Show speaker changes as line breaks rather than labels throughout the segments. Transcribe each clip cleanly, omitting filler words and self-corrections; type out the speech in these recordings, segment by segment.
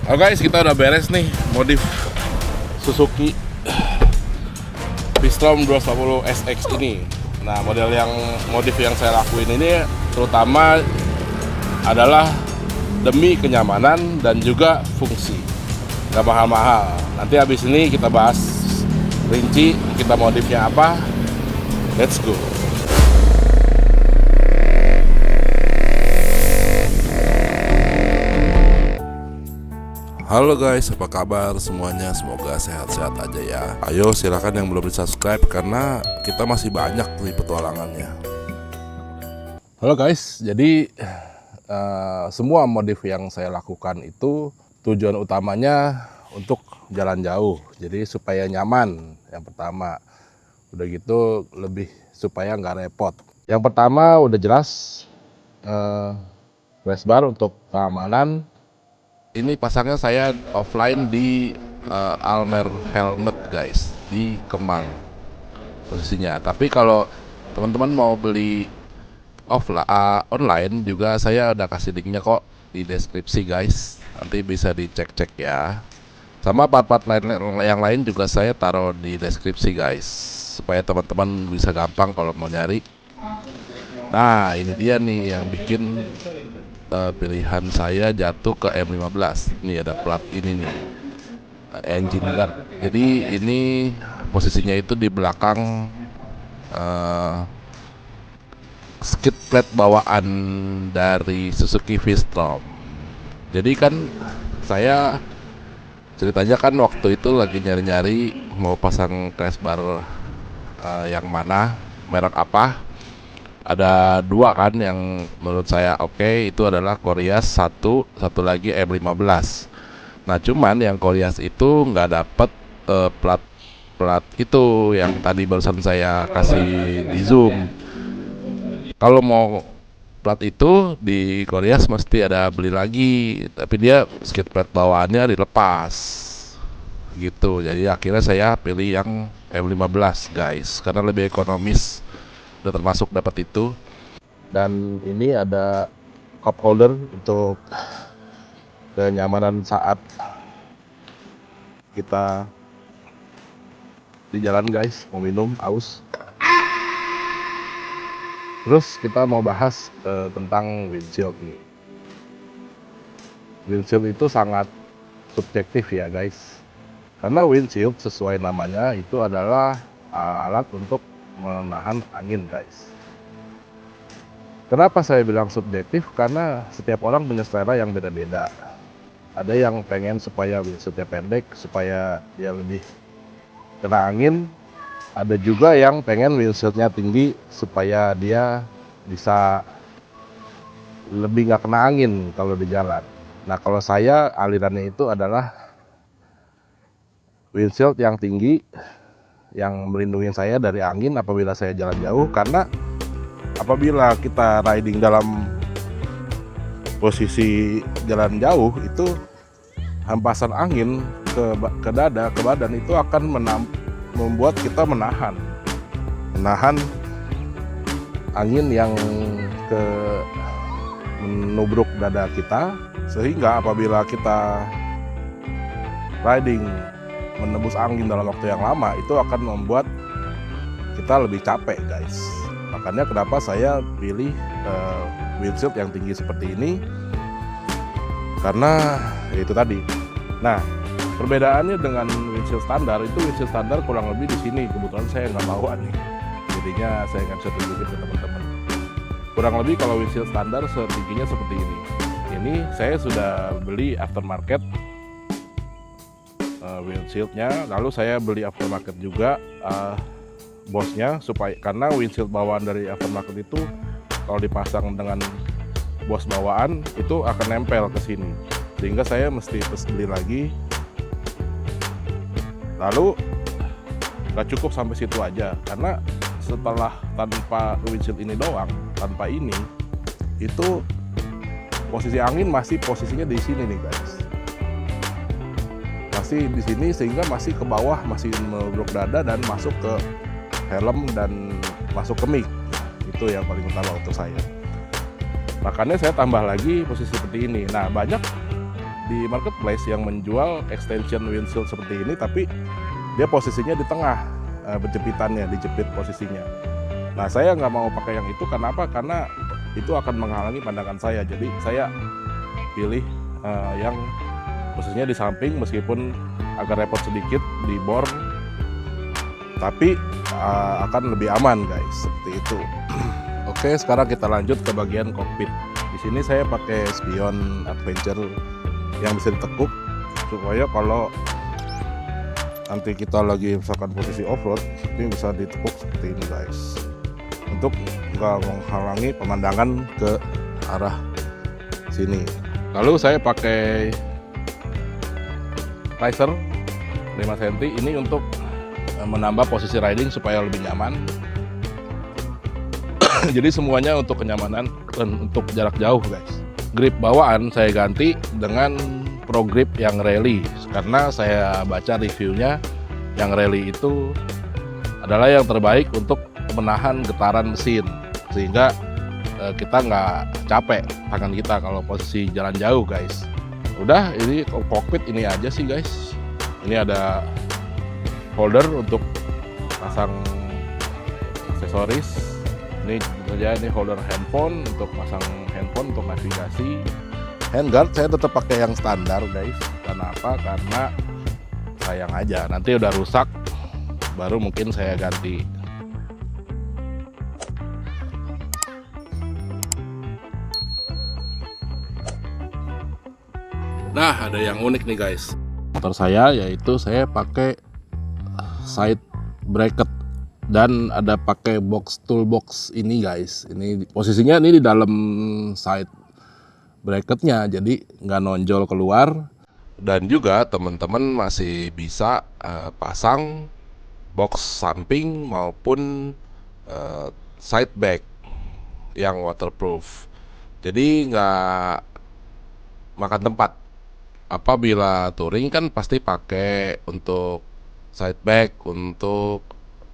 Oh guys, kita udah beres nih modif Suzuki V-Strom 250 SX ini. Nah, modif yang saya lakuin ini terutama adalah demi kenyamanan dan juga fungsi. Gak mahal-mahal. Nanti habis ini kita bahas rinci kita modifnya apa. Let's go. Halo guys, apa kabar semuanya? Semoga sehat-sehat aja ya. Ayo silakan yang belum di-subscribe karena kita masih banyak nih petualangannya. Halo guys, jadi semua modif yang saya lakukan itu tujuan utamanya untuk jalan jauh. Jadi supaya nyaman yang pertama. Udah gitu lebih supaya nggak repot. Yang pertama udah jelas race bar untuk keamanan. Ini pasangnya saya offline di Almer Helmet guys, di Kemang posisinya. Tapi kalau teman-teman mau beli online juga saya udah kasih linknya kok di deskripsi guys. Nanti bisa dicek-cek ya. Sama part-part yang lain juga saya taruh di deskripsi guys, supaya teman-teman bisa gampang kalau mau nyari. Nah ini dia nih yang bikin pilihan saya jatuh ke M15. Ini ada plat ini nih, engine guard. Jadi ini posisinya itu di belakang skid plate bawaan dari Suzuki V-Strom. Jadi kan saya ceritanya kan waktu itu lagi nyari-nyari mau pasang crash bar yang mana, merek apa. Ada dua kan yang menurut saya oke, itu adalah Koreas satu lagi M15. Nah cuman yang Koreas itu nggak dapet plat itu yang tadi barusan saya kasih di zoom. Kalau mau plat itu di Koreas mesti ada beli lagi, tapi dia skid plate bawaannya dilepas gitu. Jadi akhirnya saya pilih yang M15 guys, karena lebih ekonomis. Udah termasuk dapat itu. Dan ini ada cup holder untuk kenyamanan saat kita di jalan guys, mau minum aus. Terus kita mau bahas tentang windshield nih. Windshield itu sangat subjektif ya guys, karena windshield sesuai namanya itu adalah alat untuk menahan angin guys. Kenapa saya bilang subjektif? Karena setiap orang punya selera yang beda-beda. Ada yang pengen supaya windshieldnya pendek supaya dia lebih kena angin. Ada juga yang pengen windshieldnya tinggi supaya dia bisa lebih nggak kena angin kalau di jalan. Nah kalau saya alirannya itu adalah windshield yang tinggi, yang melindungi saya dari angin apabila saya jalan jauh. Karena apabila kita riding dalam posisi jalan jauh itu hempasan angin ke dada, ke badan itu akan membuat kita menahan angin yang menubruk dada kita, sehingga apabila kita riding menembus angin dalam waktu yang lama itu akan membuat kita lebih capek guys. Makanya kenapa saya pilih windshield yang tinggi seperti ini, karena itu tadi. Nah perbedaannya dengan windshield standar itu, windshield standar kurang lebih di sini. Kebetulan saya nggak bawa nih, jadinya saya nggak bisa tunjukin ke teman-teman. Kurang lebih kalau windshield standar setingginya seperti ini. Ini saya sudah beli aftermarket windshieldnya, lalu saya beli aftermarket juga bosnya, supaya karena windshield bawaan dari aftermarket itu kalau dipasang dengan bos bawaan itu akan nempel ke sini, sehingga saya mesti beli lagi. Lalu nggak cukup sampai situ aja, karena setelah tanpa windshield ini doang, tanpa ini, itu posisi angin masih posisinya di sini nih guys, masih di sini, sehingga masih ke bawah, masih menubruk dada dan masuk ke helm dan masuk ke mic. Itu yang paling utama untuk saya. Makanya saya tambah lagi posisi seperti ini. Nah banyak
di marketplace yang menjual extension windshield seperti ini, tapi dia posisinya di tengah, penjepitannya dijepit posisinya. Nah, saya nggak mau pakai yang itu. Kenapa? Karena itu akan menghalangi pandangan saya. Jadi saya pilih yang posisinya di samping, meskipun agak repot sedikit di bor, tapi akan lebih aman guys, seperti itu. Oke, sekarang kita lanjut ke bagian kokpit. Di sini saya pakai spion adventure yang bisa ditekuk, supaya kalau nanti kita lagi misalkan posisi off-road, ini bisa ditekuk seperti ini guys, untuk nggak menghalangi pemandangan ke arah sini. Lalu saya pakai riser 5 cm ini untuk menambah posisi riding supaya lebih nyaman. Jadi semuanya untuk kenyamanan dan untuk jarak jauh guys. Grip bawaan saya ganti dengan Pro Grip yang rally, karena saya baca reviewnya yang rally itu adalah yang terbaik untuk menahan getaran mesin, sehingga kita nggak capek tangan kita kalau posisi jalan jauh guys. Udah, ini kokpit ini aja sih guys. Ini ada holder untuk pasang aksesoris. Ini saja, ini holder handphone untuk pasang handphone untuk navigasi. Handguard saya tetap pakai yang standar guys. Kenapa? Karena sayang aja, nanti udah rusak baru mungkin saya ganti. Nah, ada yang unik nih guys. Motor saya yaitu saya pakai side bracket dan ada pakai box toolbox ini guys. Ini posisinya ini di dalam side bracketnya, jadi nggak nonjol keluar. Dan juga teman-teman masih bisa pasang box samping maupun side back yang waterproof. Jadi nggak makan tempat. Apabila touring kan pasti pakai untuk side back, untuk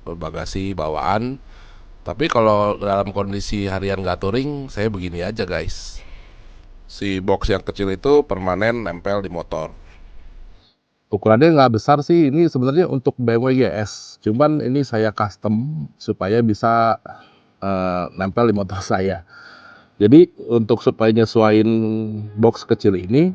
bagasi bawaan. Tapi kalau dalam kondisi harian nggak touring, saya begini aja guys. Si box yang kecil itu permanen nempel di motor. Ukurannya nggak besar sih, ini sebenarnya untuk BMW GS. Cuman ini saya custom supaya bisa nempel di motor saya. Jadi untuk supaya nyesuaiin box kecil ini,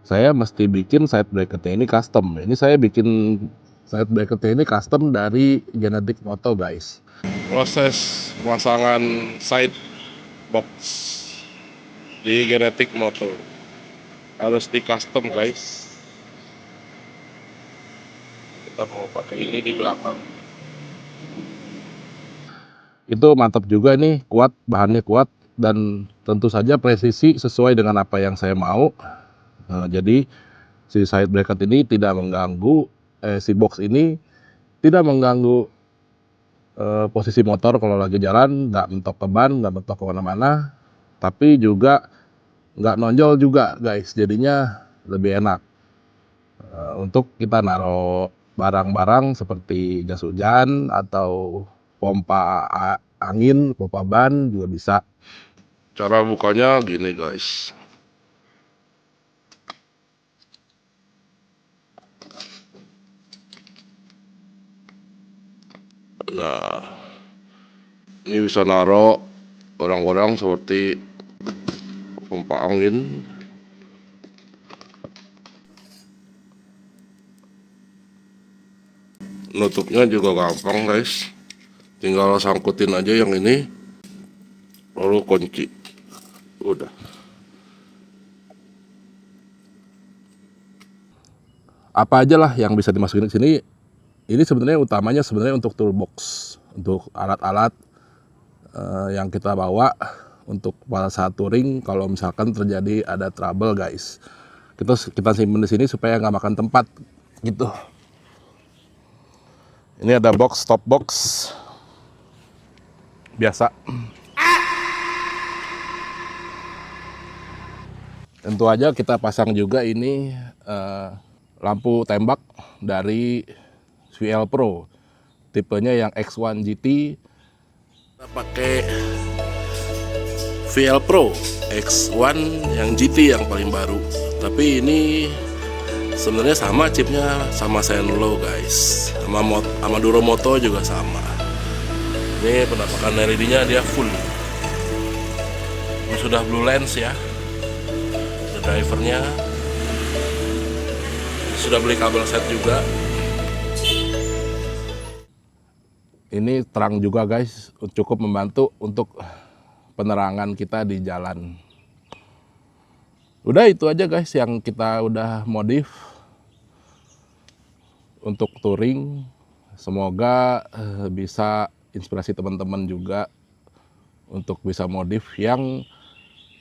saya mesti bikin side bracketnya ini custom. Ini saya bikin side bracketnya ini custom dari Genetic Moto guys. Proses pemasangan side box di Genetic Moto harus di custom guys. Kita mau pakai ini di belakang. Itu mantap juga nih, kuat, bahannya kuat, dan tentu saja presisi sesuai dengan apa yang saya mau. Jadi si side bracket ini tidak mengganggu, si box ini tidak mengganggu posisi motor kalau lagi jalan, nggak mentok ke ban, nggak mentok kemana-mana, tapi juga nggak nonjol juga guys, jadinya lebih enak untuk kita naruh barang-barang seperti jas hujan atau pompa angin, pompa ban juga bisa. Cara bukanya gini guys. Nah, ini bisa naruh orang-orang seperti pompa angin. Nutupnya juga gampang guys, tinggal sangkutin aja yang ini, lalu kunci, udah. Apa aja lah yang bisa dimasukin ke sini. Ini sebenarnya utamanya untuk toolbox, untuk alat-alat yang kita bawa untuk pada saat touring. Kalau misalkan terjadi ada trouble guys, kita simpen di sini supaya nggak makan tempat gitu. Ini ada box, top box biasa. Tentu aja kita pasang juga ini lampu tembak dari VL Pro, tipenya yang X1 GT. Kita pakai VL Pro X1 yang GT yang paling baru. Tapi ini sebenarnya sama chipnya, sama Senlo guys, sama Duromoto juga sama. Ini penampakan LED-nya dia full. Ini sudah blue lens ya. Ada drivernya. Sudah beli kabel set juga. Ini terang juga guys, cukup membantu untuk penerangan kita di jalan. Udah itu aja guys yang kita udah modif untuk touring. Semoga bisa inspirasi teman-teman juga untuk bisa modif yang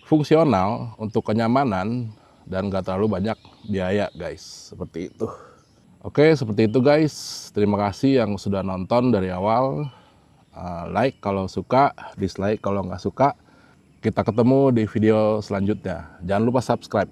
fungsional untuk kenyamanan dan gak terlalu banyak biaya guys, seperti itu. Oke, seperti itu guys. Terima kasih yang sudah nonton dari awal. Like kalau suka, dislike kalau nggak suka. Kita ketemu di video selanjutnya. Jangan lupa subscribe.